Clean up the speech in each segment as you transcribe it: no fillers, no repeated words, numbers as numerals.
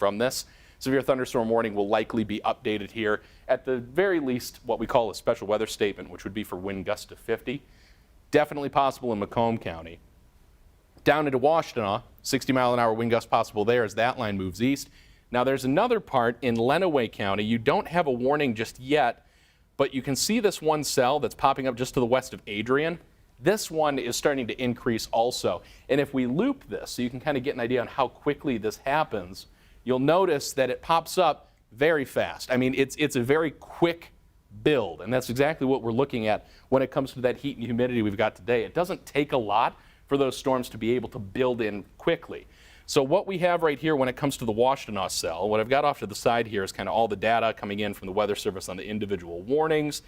from this. Severe thunderstorm warning will likely be updated here. At the very least, what we call a special weather statement, which would be for wind gusts to 50. Definitely possible in Macomb County. Down into Washtenaw, 60-mile-an-hour wind gust possible there as that line moves east. Now there's another part in Lenawee County. You don't have a warning just yet, but you can see this one cell that's popping up just to the west of Adrian. This one is starting to increase also. And if we loop this, so you can kind of get an idea on how quickly this happens, you'll notice that it pops up very fast. I mean, it's a very quick build, and that's exactly what we're looking at when it comes to that heat and humidity we've got today. It doesn't take a lot for those storms to be able to build in quickly. So what we have right here when it comes to the Washtenaw cell, what I've got off to the side here is kind of all the data coming in from the Weather Service on the individual warnings,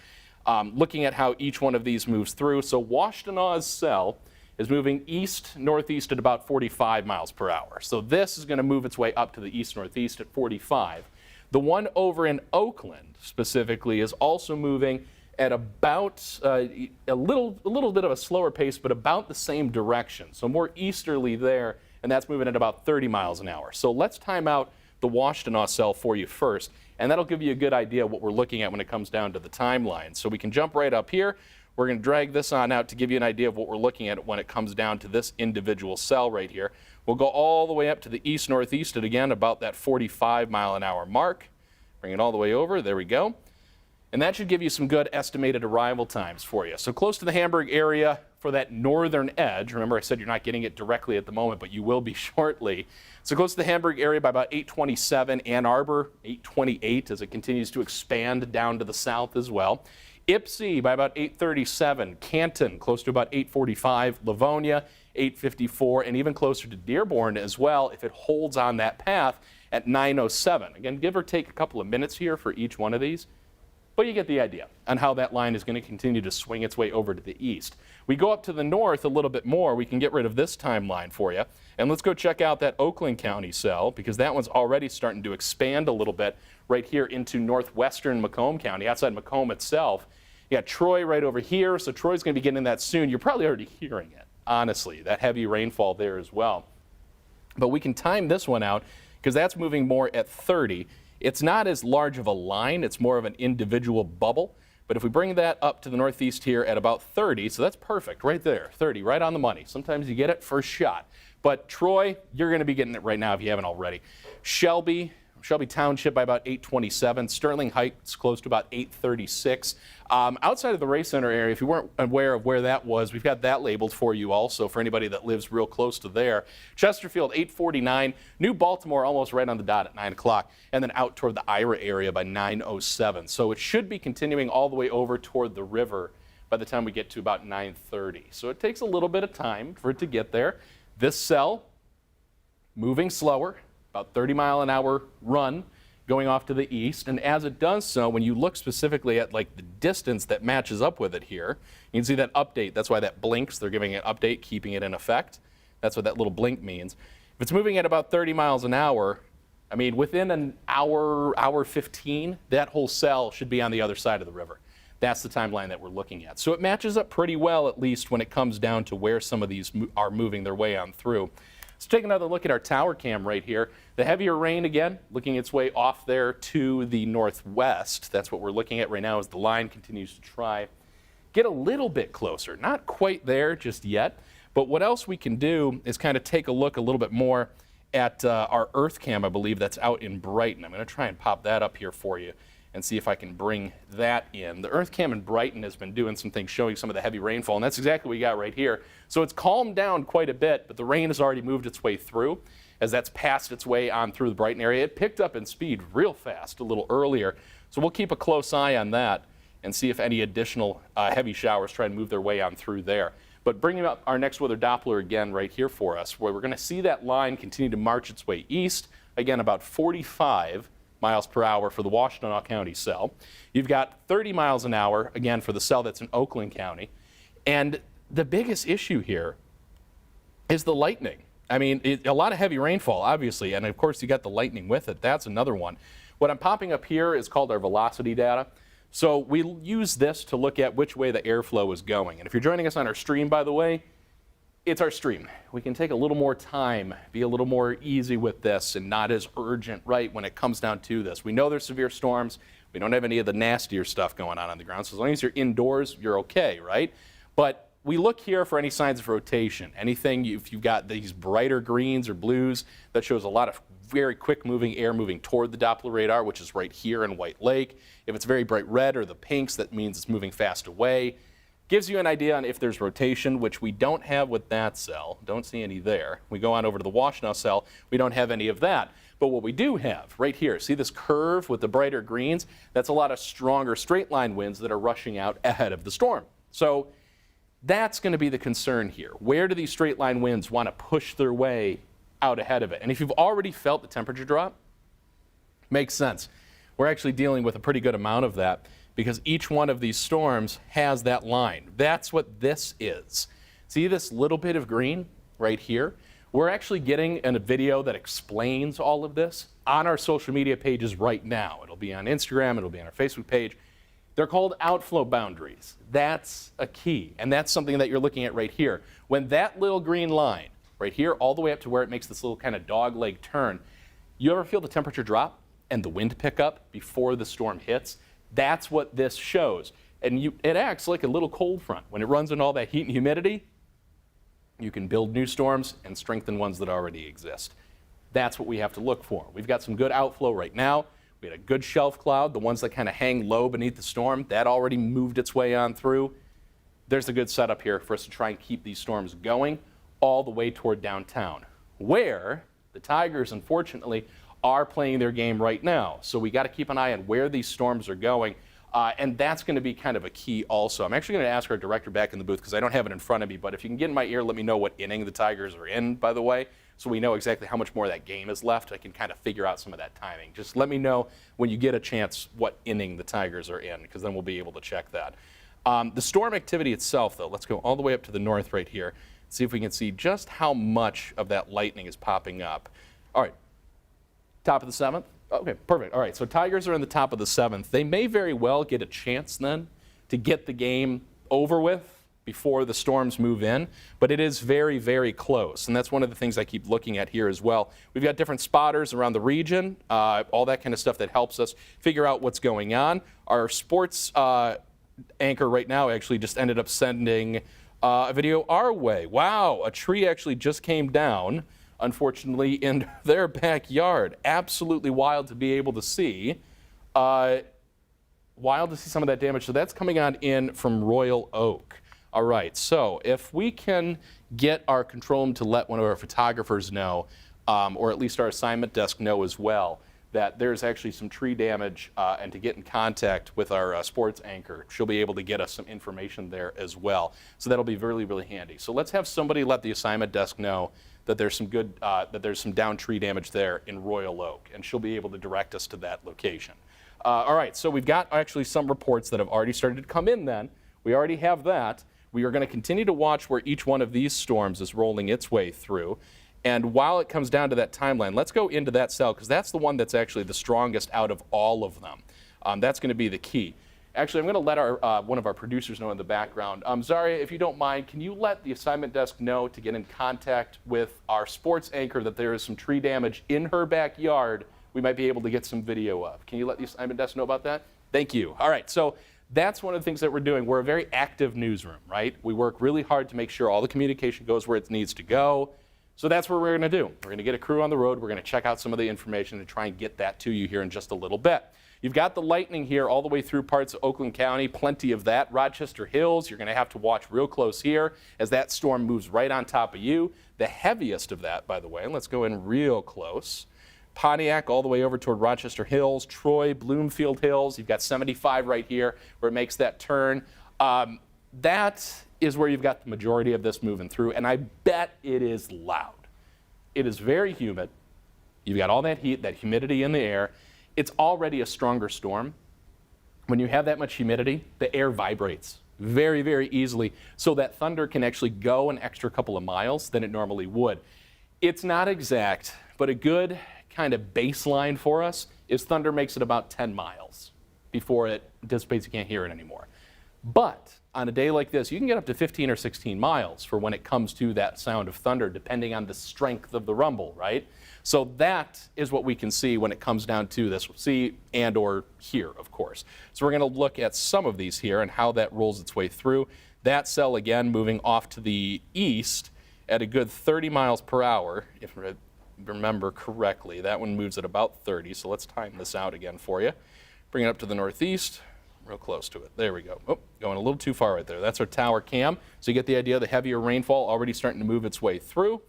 looking at how each one of these moves through. So Washtenaw's cell is moving east-northeast at about 45 miles per hour. So this is going to move its way up to the east-northeast at 45. The one over in Oakland specifically is also moving at about a little bit of a slower pace, but about the same direction. So more easterly there, and that's moving at about 30 miles an hour. So let's time out the Washtenaw cell for you first, and that'll give you a good idea of what we're looking at when it comes down to the timeline. So we can jump right up here. We're going to drag this on out to give you an idea of what we're looking at when it comes down to this individual cell right here. We'll go all the way up to the east-northeast at, again, about that 45-mile-an-hour mark. Bring it all the way over. There we go. And that should give you some good estimated arrival times for you. So close to the Hamburg area for that northern edge. Remember, I said you're not getting it directly at the moment, but you will be shortly. So close to the Hamburg area by about 8:27, Ann Arbor, 8:28 as it continues to expand down to the south as well. Ypsi by about 8:37, Canton close to about 8:45, Livonia 8:54, and even closer to Dearborn as well if it holds on that path at 9:07. Again, give or take a couple of minutes here for each one of these, but you get the idea on how that line is going to continue to swing its way over to the east. We go up to the north a little bit more, we can get rid of this timeline for you, and let's go check out that Oakland County cell because that one's already starting to expand a little bit right here into northwestern Macomb County, outside Macomb itself. You got Troy right over here, so Troy's going to be getting that soon. You're probably already hearing it, honestly, that heavy rainfall there as well. But we can time this one out because that's moving more at 30. It's not as large of a line, it's more of an individual bubble. But if we bring that up to the northeast here at about 30, so that's perfect right there, 30, right on the money. Sometimes you get it first shot. But Troy, you're going to be getting it right now if you haven't already. Shelby Township by about 8:27. Sterling Heights close to about 8:36. Outside of the Ray Center area, if you weren't aware of where that was, we've got that labeled for you also for anybody that lives real close to there. Chesterfield 8:49. New Baltimore almost right on the dot at 9 o'clock. And then out toward the Ira area by 9:07. So it should be continuing all the way over toward the river by the time we get to about 9:30. So it takes a little bit of time for it to get there. This cell moving slower, about 30-mile-an-hour run going off to the east. And as it does so, when you look specifically at like the distance that matches up with it here, you can see that update. That's why that blinks. They're giving it an update, keeping it in effect. That's what that little blink means. If it's moving at about 30 miles an hour, I mean, within an hour 15, that whole cell should be on the other side of the river. That's the timeline that we're looking at. So it matches up pretty well, at least when it comes down to where some of these are moving their way on through. Let's take another look at our tower cam right here. The heavier rain again, looking its way off there to the northwest. That's what we're looking at right now as the line continues to try get a little bit closer. Not quite there just yet, but what else we can do is kind of take a look a little bit more at our Earth Cam, I believe, that's out in Brighton. I'm going to try and pop that up here for you and see if I can bring that in. The Earth Cam in Brighton has been doing some things showing some of the heavy rainfall, and that's exactly what we got right here. So it's calmed down quite a bit, but the rain has already moved its way through. As that's passed its way on through the Brighton area, it picked up in speed real fast a little earlier. So we'll keep a close eye on that and see if any additional heavy showers try and move their way on through there. But bringing up our next weather Doppler again right here for us, where we're going to see that line continue to march its way east, again about 45 miles per hour for the Washtenaw County cell. You've got 30 miles an hour, again, for the cell that's in Oakland County. And the biggest issue here is the lightning. I mean, a lot of heavy rainfall, obviously, and of course you got the lightning with it. That's another one. What I'm popping up here is called our velocity data. So we use this to look at which way the airflow is going. And if you're joining us on our stream, by the way, it's our stream. We can take a little more time, be a little more easy with this and not as urgent, right, when it comes down to this. We know there's severe storms. We don't have any of the nastier stuff going on the ground. So as long as you're indoors, you're okay, right? But we look here for any signs of rotation. Anything, if you've got these brighter greens or blues, that shows a lot of very quick moving air moving toward the Doppler radar, which is right here in White Lake. If it's very bright red or the pinks, that means it's moving fast away. Gives you an idea on if there's rotation, which we don't have with that cell. Don't see any there. We go on over to the Washtenaw cell. We don't have any of that. But what we do have right here, see this curve with the brighter greens? That's a lot of stronger straight line winds that are rushing out ahead of the storm. So that's going to be the concern here. Where do these straight line winds want to push their way out ahead of it? And if you've already felt the temperature drop, makes sense. We're actually dealing with a pretty good amount of that, because each one of these storms has that line. That's what this is. See this little bit of green right here? We're actually getting a video that explains all of this on our social media pages right now. It'll be on Instagram, it'll be on our Facebook page. They're called outflow boundaries. That's a key, and that's something that you're looking at right here. When that little green line right here, all the way up to where it makes this little kind of dog leg turn, you ever feel the temperature drop and the wind pick up before the storm hits? That's what this shows. And it acts like a little cold front. When it runs in all that heat and humidity, you can build new storms and strengthen ones that already exist. That's what we have to look for. We've got some good outflow right now. We had a good shelf cloud, the ones that kind of hang low beneath the storm. That already moved its way on through. There's a good setup here for us to try and keep these storms going all the way toward downtown, where the Tigers, unfortunately, are playing their game right now. So we got to keep an eye on where these storms are going. And that's going to be kind of a key also. I'm actually going to ask our director back in the booth, because I don't have it in front of me, but if you can get in my ear, let me know what inning the Tigers are in, by the way, so we know exactly how much more of that game is left. I can kind of figure out some of that timing. Just let me know when you get a chance what inning the Tigers are in, because then we'll be able to check that. The storm activity itself, though, let's go all the way up to the north right here, see if we can see just how much of that lightning is popping up. All right. Top of the 7th? Okay, perfect. All right, so Tigers are in the top of the 7th. They may very well get a chance then to get the game over with before the storms move in, but it is very, very close. And that's one of the things I keep looking at here as well. We've got different spotters around the region, all that kind of stuff that helps us figure out what's going on. Our sports anchor right now actually just ended up sending a video our way. Wow, a tree actually just came down, unfortunately, in their backyard. Absolutely wild to be able to see. Wild to see some of that damage. So that's coming on in from Royal Oak. All right, so if we can get our control room to let one of our photographers know, or at least our assignment desk know as well, that there's actually some tree damage, and to get in contact with our sports anchor. She'll be able to get us some information there as well. So that'll be really, really handy. So let's have somebody let the assignment desk know that there's some good, that there's some down tree damage there in Royal Oak, and she'll be able to direct us to that location. All right, so we've got actually some reports that have already started to come in then. We already have that. We are going to continue to watch where each one of these storms is rolling its way through. And while it comes down to that timeline, let's go into that cell, because that's the one that's actually the strongest out of all of them. That's going to be the key. Actually, I'm going to let our one of our producers know in the background. Zaria, if you don't mind, can you let the assignment desk know to get in contact with our sports anchor that there is some tree damage in her backyard we might be able to get some video of? Can you let the assignment desk know about that? Thank you. All right, so that's one of the things that we're doing. We're a very active newsroom, right? We work really hard to make sure all the communication goes where it needs to go. So that's what we're going to do. We're going to get a crew on the road. We're going to check out some of the information and try and get that to you here in just a little bit. You've got the lightning here all the way through parts of Oakland County, plenty of that. Rochester Hills, you're going to have to watch real close here as that storm moves right on top of you. The heaviest of that, by the way, let's go in real close. Pontiac all the way over toward Rochester Hills, Troy, Bloomfield Hills. You've got 75 right here where it makes that turn. That is where you've got the majority of this moving through, and I bet it is loud. It is very humid. You've got all that heat, that humidity in the air. It's already a stronger storm. When you have that much humidity, the air vibrates very, very easily, so that thunder can actually go an extra couple of miles than it normally would. It's not exact, but a good kind of baseline for us is thunder makes it about 10 miles before it dissipates. You can't hear it anymore. But on a day like this, you can get up to 15 or 16 miles for when it comes to that sound of thunder, depending on the strength of the rumble, right? So that is what we can see when it comes down to this. See and or here, of course. So we're going to look at some of these here and how that rolls its way through. That cell, again, moving off to the east at a good 30 miles per hour, if I remember correctly. That one moves at about 30, so let's time this out again for you. Bring it up to the northeast. Real close to it. There we go. Oh, going a little too far right there. That's our tower cam. So you get the idea of the heavier rainfall already starting to move its way through.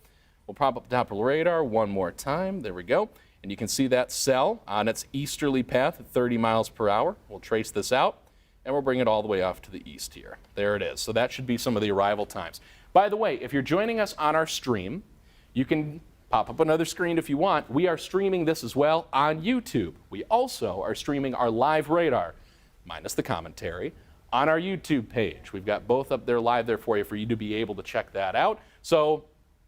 We'll prop up the Doppler radar one more time. There we go. And you can see that cell on its easterly path at 30 miles per hour. We'll trace this out, and we'll bring it all the way off to the east here. There it is. So that should be some of the arrival times. By the way, if you're joining us on our stream, you can pop up another screen if you want. We are streaming this as well on YouTube. We also are streaming our live radar, minus the commentary, on our YouTube page. We've got both up there live there for you to be able to check that out. So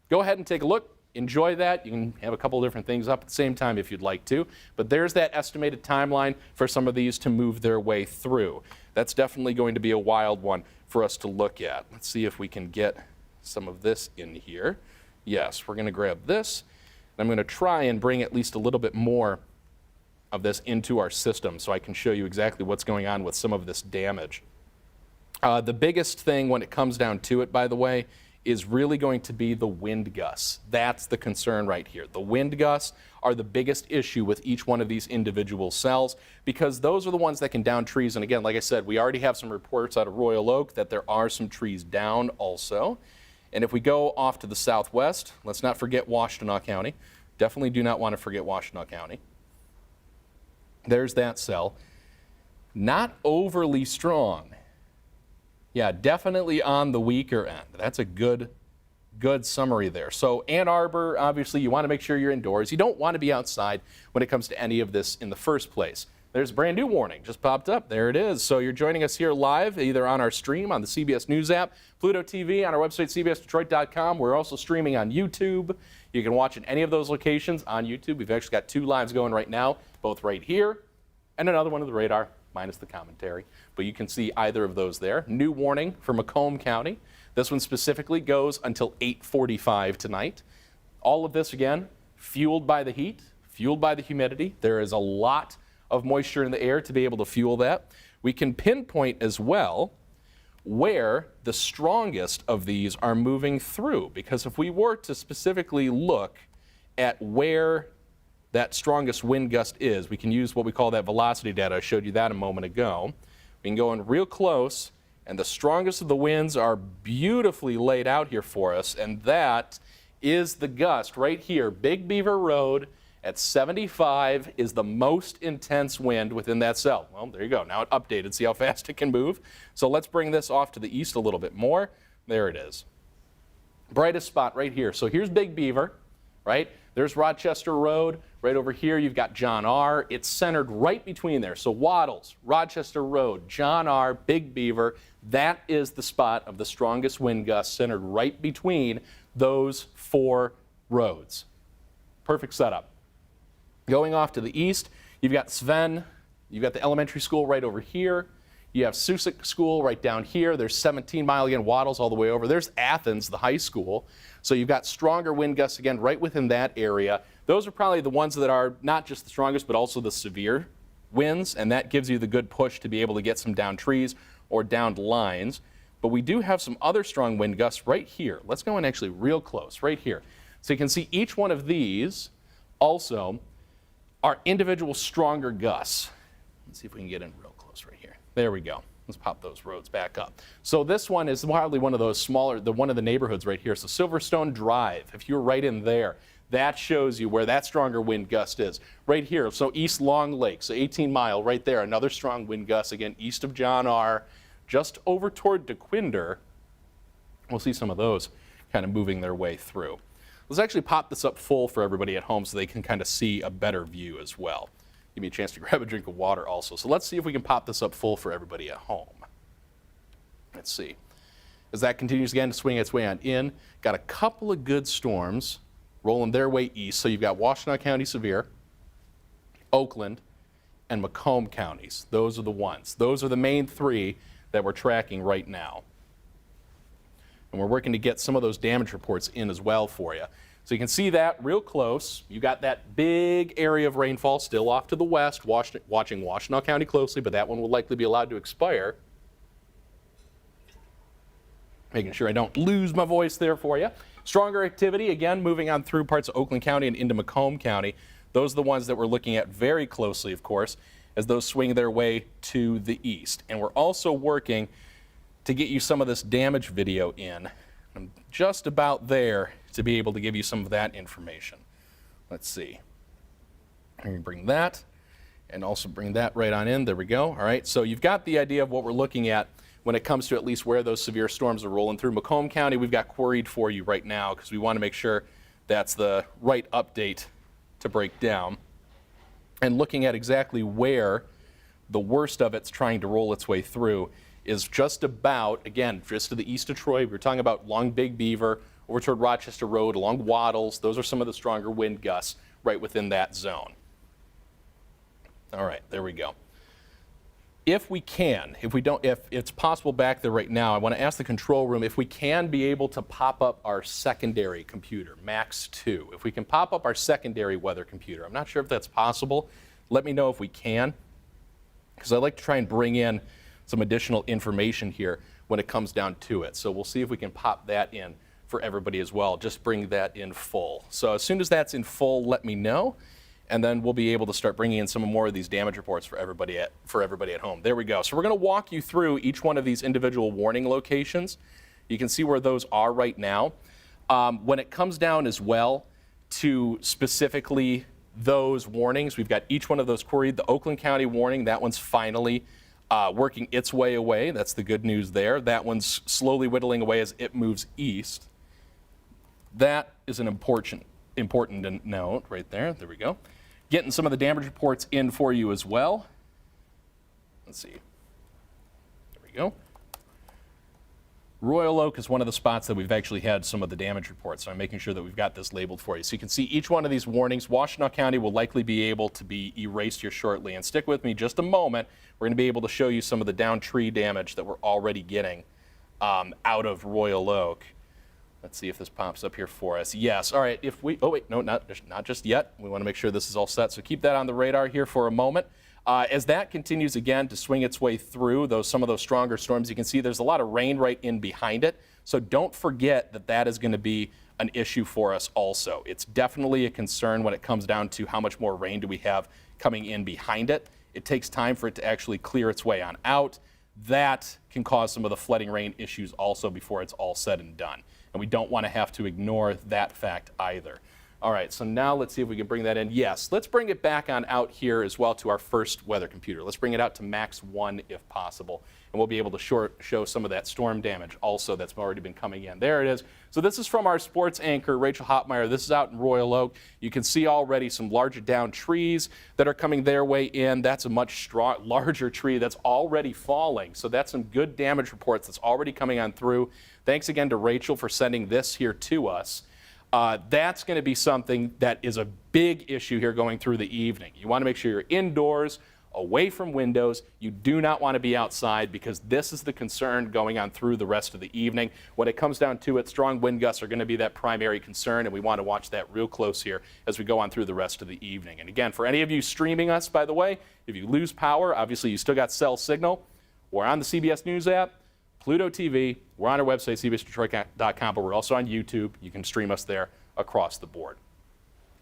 go ahead and take a look. Enjoy that. You can have a couple different things up at the same time if you'd like to. But there's that estimated timeline for some of these to move their way through. That's definitely going to be a wild one for us to look at. Let's see if we can get some of this in here. Yes, we're going to grab this. And I'm going to try and bring at least a little bit more of this into our system so I can show you exactly what's going on with some of this damage. The biggest thing when it comes down to it, by the way, is really going to be the wind gusts. That's the concern right here. The wind gusts are the biggest issue with each one of these individual cells because those are the ones that can down trees. And again, like I said, we already have some reports out of Royal Oak that there are some trees down also. And if we go off to the southwest, let's not forget Washtenaw County. Definitely do not want to forget Washtenaw County. There's that cell. Not overly strong. Yeah, definitely on the weaker end. That's a good summary there. So Ann Arbor, obviously, you want to make sure you're indoors. You don't want to be outside when it comes to any of this in the first place. There's a brand new warning just popped up. There it is. So you're joining us here live, either on our stream on the CBS News app, Pluto TV, on our website, cbsdetroit.com. We're also streaming on YouTube. You can watch in any of those locations on YouTube. We've actually got 2 lives going right now, both right here and another one of the radar, minus the commentary. But you can see either of those there. New warning for Macomb County. This one specifically goes until 8:45 tonight. All of this, again, fueled by the heat, fueled by the humidity. There is a lot of moisture in the air to be able to fuel that. We can pinpoint as well where the strongest of these are moving through, because if we were to specifically look at where that strongest wind gust is, we can use what we call that velocity data. I showed you that a moment ago. We can go in real close, and the strongest of the winds are beautifully laid out here for us, and that is the gust right here. Big Beaver Road at 75 is the most intense wind within that cell. Well, there you go. Now it updated. See how fast it can move? So let's bring this off to the east a little bit more. There it is. Brightest spot right here. So here's Big Beaver, right? There's Rochester Road. Right over here, you've got John R. It's centered right between there. So Waddles, Rochester Road, John R., Big Beaver, that is the spot of the strongest wind gusts centered right between those 4 roads. Perfect setup. Going off to the east, you've got Sven, you've got the elementary school right over here. You have Susick School right down here. There's 17 Mile again, Waddles all the way over. There's Athens, the high school. So you've got stronger wind gusts again right within that area. Those are probably the ones that are not just the strongest, but also the severe winds, and that gives you the good push to be able to get some downed trees or downed lines. But we do have some other strong wind gusts right here. Let's go in actually real close, right here. So you can see each one of these also are individual stronger gusts. Let's see if we can get in real close right here. There we go. Let's pop those roads back up. So this one is probably one of those smaller, one of the neighborhoods right here. So Silverstone Drive, if you're right in there, that shows you where that stronger wind gust is. Right here, so East Long Lake, so 18 Mile right there, another strong wind gust, again, east of John R., just over toward DeQuinder. We'll see some of those kind of moving their way through. Let's actually pop this up full for everybody at home so they can kind of see a better view as well. Give me a chance to grab a drink of water also. So let's see if we can pop this up full for everybody at home. Let's see. As that continues again to swing its way on in, got a couple of good storms rolling their way east. So you've got Washtenaw County severe, Oakland, and Macomb counties. Those are the ones. Those are the main 3 that we're tracking right now. And we're working to get some of those damage reports in as well for you. So you can see that real close. You got that big area of rainfall still off to the west, watching Washtenaw County closely, but that one will likely be allowed to expire. Making sure I don't lose my voice there for you. Stronger activity, again, moving on through parts of Oakland County and into Macomb County. Those are the ones that we're looking at very closely, of course, as those swing their way to the east. And we're also working to get you some of this damage video in. I'm just about there to be able to give you some of that information. Let's see. Let me bring that and also bring that right on in. There we go. All right, so you've got the idea of what we're looking at when it comes to at least where those severe storms are rolling through. Macomb County, we've got queried for you right now because we want to make sure that's the right update to break down. And looking at exactly where the worst of it's trying to roll its way through is just about, again, just to the east of Troy. We're talking about along Big Beaver, over toward Rochester Road, along Waddles. Those are some of the stronger wind gusts right within that zone. All right, there we go. If we can, if it's possible back there right now, I want to ask the control room if we can be able to pop up our secondary computer, Max 2. If we can pop up our secondary weather computer. I'm not sure if that's possible. Let me know if we can, because I'd like to try and bring in some additional information here when it comes down to it. So we'll see if we can pop that in for everybody as well. Just bring that in full. So as soon as that's in full, let me know, and then we'll be able to start bringing in some more of these damage reports for everybody at home. There we go. So we're going to walk you through each one of these individual warning locations. You can see where those are right now. When it comes down as well to specifically those warnings, we've got each one of those queried. The Oakland County warning, that one's finally working its way away. That's the good news there. That one's slowly whittling away as it moves east. That is an important note right there. There we go. Getting some of the damage reports in for you as well. Let's see. There we go. Royal Oak is one of the spots that we've actually had some of the damage reports, so I'm making sure that we've got this labeled for you. So you can see each one of these warnings. Washtenaw County will likely be able to be erased here shortly. And stick with me just a moment. We're going to be able to show you some of the downed tree damage that we're already getting out of Royal Oak. Let's see if this pops up here for us. Yes. All right. Oh wait, no, not just yet. We want to make sure this is all set. So keep that on the radar here for a moment. As that continues again to swing its way through some of those stronger storms, you can see there's a lot of rain right in behind it. So don't forget that that is going to be an issue for us also. It's definitely a concern when it comes down to how much more rain do we have coming in behind it. It takes time for it to actually clear its way on out. That can cause some of the flooding rain issues also before it's all said and done. And we don't want to have to ignore that fact either. All right, so now let's see if we can bring that in. Yes, let's bring it back on out here as well to our first weather computer. Let's bring it out to Max 1 if possible. And we'll be able to show some of that storm damage also that's already been coming in. There it is. So this is from our sports anchor, Rachel Hopmeyer. This is out in Royal Oak. You can see already some larger down trees that are coming their way in. That's a much larger tree that's already falling. So that's some good damage reports that's already coming on through. Thanks again to Rachel for sending this here to us. That's going to be something that is a big issue here going through the evening. You want to make sure you're indoors, away from windows. You do not want to be outside because this is the concern going on through the rest of the evening. When it comes down to it, strong wind gusts are going to be that primary concern, and we want to watch that real close here as we go on through the rest of the evening. And again, for any of you streaming us, by the way, if you lose power, obviously you still got cell signal. We're on the CBS News app, Pluto TV. We're on our website, cbsdetroit.com, but we're also on YouTube. You can stream us there across the board.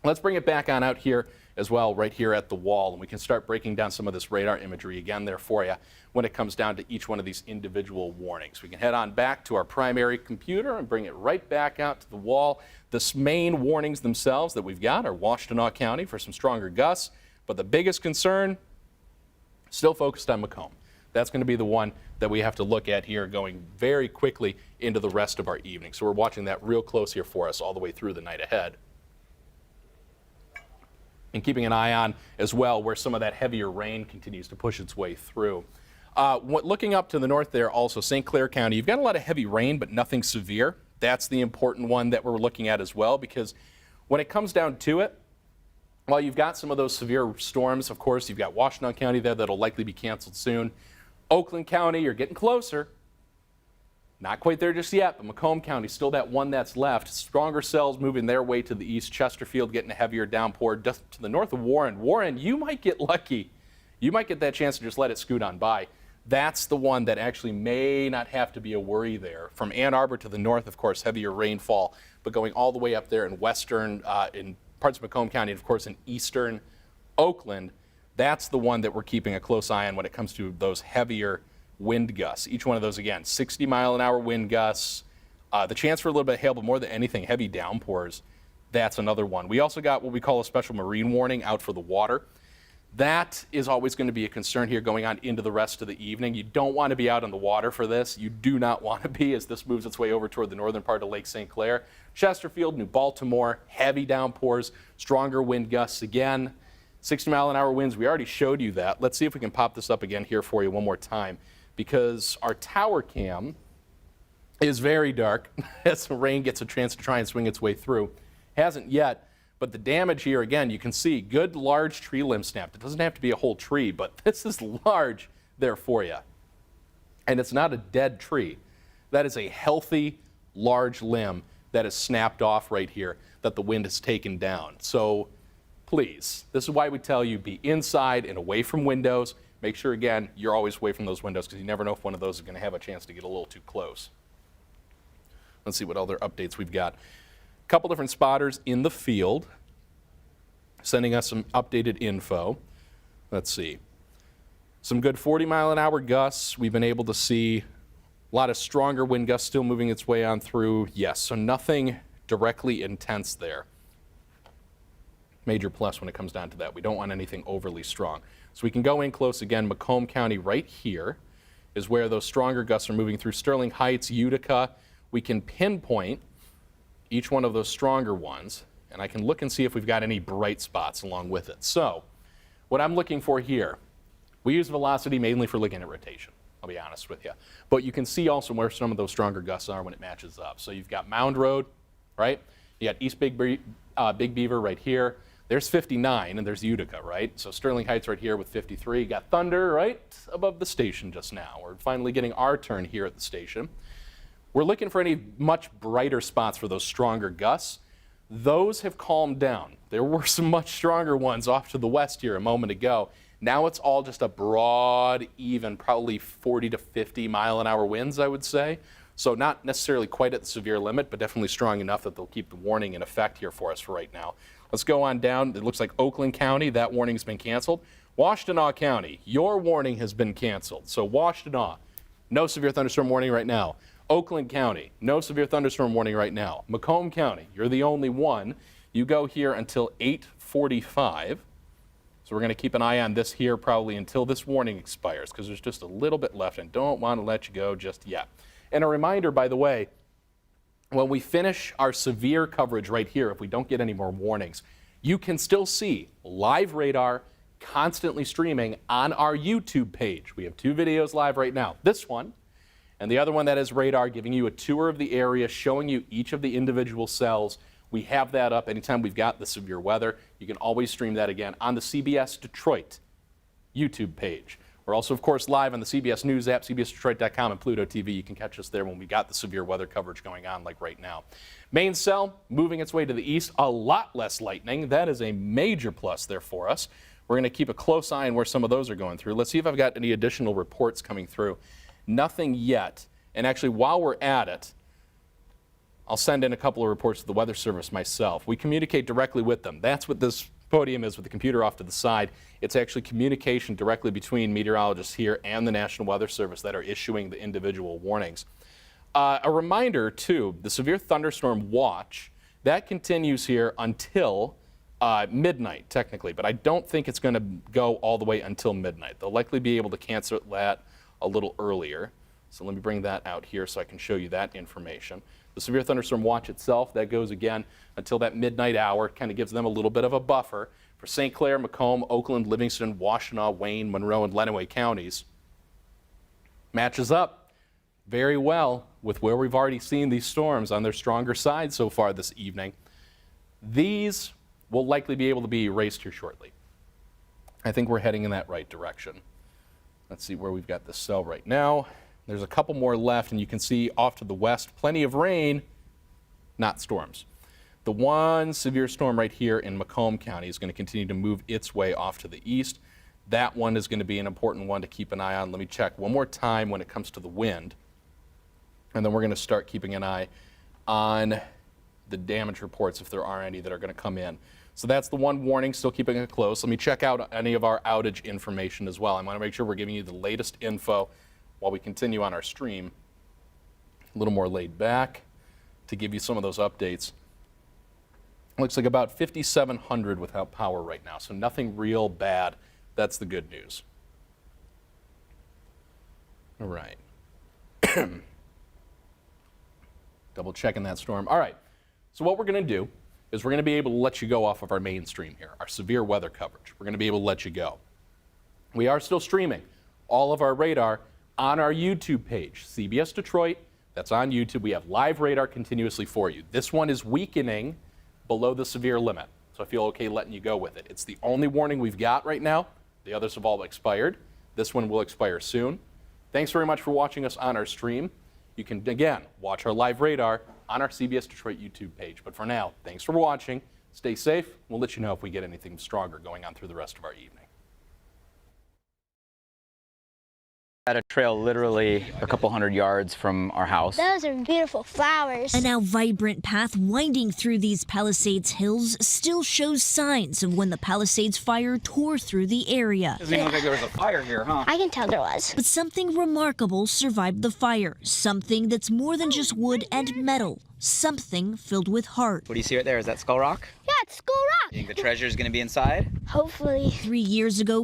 Let's bring it back on out here as well, right here at the wall, and we can start breaking down some of this radar imagery again there for you when it comes down to each one of these individual warnings. We can head on back to our primary computer and bring it right back out to the wall. The main warnings themselves that we've got are Washtenaw County for some stronger gusts, but the biggest concern still focused on Macomb. That's going to be the one that we have to look at here going very quickly into the rest of our evening. So we're watching that real close here for us all the way through the night ahead. And keeping an eye on as well where some of that heavier rain continues to push its way through. Looking up to the north there also, St. Clair County, you've got a lot of heavy rain but nothing severe. That's the important one that we're looking at as well, because when it comes down to it, while you've got some of those severe storms, of course, you've got Washtenaw County there that'll likely be canceled soon. Oakland County, you're getting closer. Not quite there just yet, but Macomb County, still that one that's left. Stronger cells moving their way to the east. Chesterfield getting a heavier downpour just to the north of Warren. Warren, you might get lucky. You might get that chance to just let it scoot on by. That's the one that actually may not have to be a worry there. From Ann Arbor to the north, of course, heavier rainfall, but going all the way up there in western, in parts of Macomb County, and of course in eastern Oakland, that's the one that we're keeping a close eye on when it comes to those heavier wind gusts. Each one of those, again, 60-mile-an-hour wind gusts. The chance for a little bit of hail, but more than anything, heavy downpours. That's another one. We also got what we call a special marine warning out for the water. That is always going to be a concern here going on into the rest of the evening. You don't want to be out on the water for this. You do not want to be as this moves its way over toward the northern part of Lake St. Clair. Chesterfield, New Baltimore, heavy downpours, stronger wind gusts again. 60-mile-an-hour winds, we already showed you that. Let's see if we can pop this up again here for you one more time, because our tower cam is very dark as the rain gets a chance to try and swing its way through. Hasn't yet, but the damage here, again, you can see good large tree limb snapped. It doesn't have to be a whole tree, but this is large there for you. And it's not a dead tree. That is a healthy, large limb that is snapped off right here that the wind has taken down. So please, this is why we tell you be inside and away from windows. Make sure, again, you're always away from those windows because you never know if one of those is going to have a chance to get a little too close. Let's see what other updates we've got. A couple different spotters in the field sending us some updated info. Let's see. Some good 40-mile-an-hour gusts. We've been able to see a lot of stronger wind gusts still moving its way on through. Yes, so nothing directly intense there. Major plus when it comes down to that. We don't want anything overly strong. So we can go in close again. Macomb County right here is where those stronger gusts are moving through. Sterling Heights, Utica. We can pinpoint each one of those stronger ones, and I can look and see if we've got any bright spots along with it. So what I'm looking for here, we use velocity mainly for looking at rotation, I'll be honest with you. But you can see also where some of those stronger gusts are when it matches up. So you've got Mound Road, right? You got East Big Beaver right here. There's 59, and there's Utica, right? So Sterling Heights right here with 53. You got Thunder right above the station just now. We're finally getting our turn here at the station. We're looking for any much brighter spots for those stronger gusts. Those have calmed down. There were some much stronger ones off to the west here a moment ago. Now it's all just a broad, even, probably 40 to 50 mile-an-hour winds, I would say. So not necessarily quite at the severe limit, but definitely strong enough that they'll keep the warning in effect here for us for right now. Let's go on down. It looks like Oakland County, that warning's been canceled. Washtenaw County, your warning has been canceled. So Washtenaw, no severe thunderstorm warning right now. Oakland County, no severe thunderstorm warning right now. Macomb County, you're the only one. You go here until 8:45. So we're going to keep an eye on this here probably until this warning expires because there's just a little bit left and don't want to let you go just yet. And a reminder, by the way, when we finish our severe coverage right here, if we don't get any more warnings, you can still see live radar constantly streaming on our YouTube page. We have 2 videos live right now. This one and the other one that is radar, giving you a tour of the area, showing you each of the individual cells. We have that up anytime we've got the severe weather. You can always stream that again on the CBS Detroit YouTube page. We're also, of course, live on the CBS News app, cbsdetroit.com, and Pluto TV. You can catch us there when we got the severe weather coverage going on like right now. Main cell moving its way to the east, a lot less lightning. That is a major plus there for us. We're going to keep a close eye on where some of those are going through. Let's see if I've got any additional reports coming through. Nothing yet. And actually, while we're at it, I'll send in a couple of reports to the Weather Service myself. We communicate directly with them. That's what this podium is with the computer off to the side. It's actually communication directly between meteorologists here and the National Weather Service that are issuing the individual warnings. A reminder, too, the severe thunderstorm watch, that continues here until midnight, technically, but I don't think it's going to go all the way until midnight. They'll likely be able to cancel that a little earlier. So let me bring that out here so I can show you that information. The severe thunderstorm watch itself, that goes again until that midnight hour, kind of gives them a little bit of a buffer for St. Clair, Macomb, Oakland, Livingston, Washtenaw, Wayne, Monroe, and Lenawee counties. Matches up very well with where we've already seen these storms on their stronger side so far this evening. These will likely be able to be erased here shortly. I think we're heading in that right direction. Let's see where we've got this cell right now. There's a couple more left, and you can see off to the west, plenty of rain, not storms. The one severe storm right here in Macomb County is going to continue to move its way off to the east. That one is going to be an important one to keep an eye on. Let me check one more time when it comes to the wind. And then we're going to start keeping an eye on the damage reports, if there are any that are going to come in. So that's the one warning, still keeping it close. Let me check out any of our outage information as well. I want to make sure we're giving you the latest info while we continue on our stream. A little more laid back to give you some of those updates. Looks like about 5,700 without power right now, so nothing real bad. That's the good news. All right. Double checking that storm. All right, so what we're going to do is we're going to be able to let you go off of our mainstream here, our severe weather coverage. We're going to be able to let you go. We are still streaming all of our radar on our YouTube page, CBS Detroit. That's on YouTube. We have live radar continuously for you. This one is weakening below the severe limit, so I feel okay letting you go with it. It's the only warning we've got right now. The others have all expired. This one will expire soon. Thanks very much for watching us on our stream. You can, again, watch our live radar on our CBS Detroit YouTube page. But for now, thanks for watching. Stay safe. We'll let you know if we get anything stronger going on through the rest of our evening. At a trail literally a couple hundred yards from our house. Those are beautiful flowers. A now vibrant path winding through these Palisades hills still shows signs of when the Palisades fire tore through the area. Doesn't even look like there was a fire here, huh? I can tell there was. But something remarkable survived the fire. Something that's more than just wood and metal. Something filled with heart. What do you see right there? Is that Skull Rock? Yeah, it's Skull Rock. You think the treasure's gonna be inside? Hopefully. 3 years ago,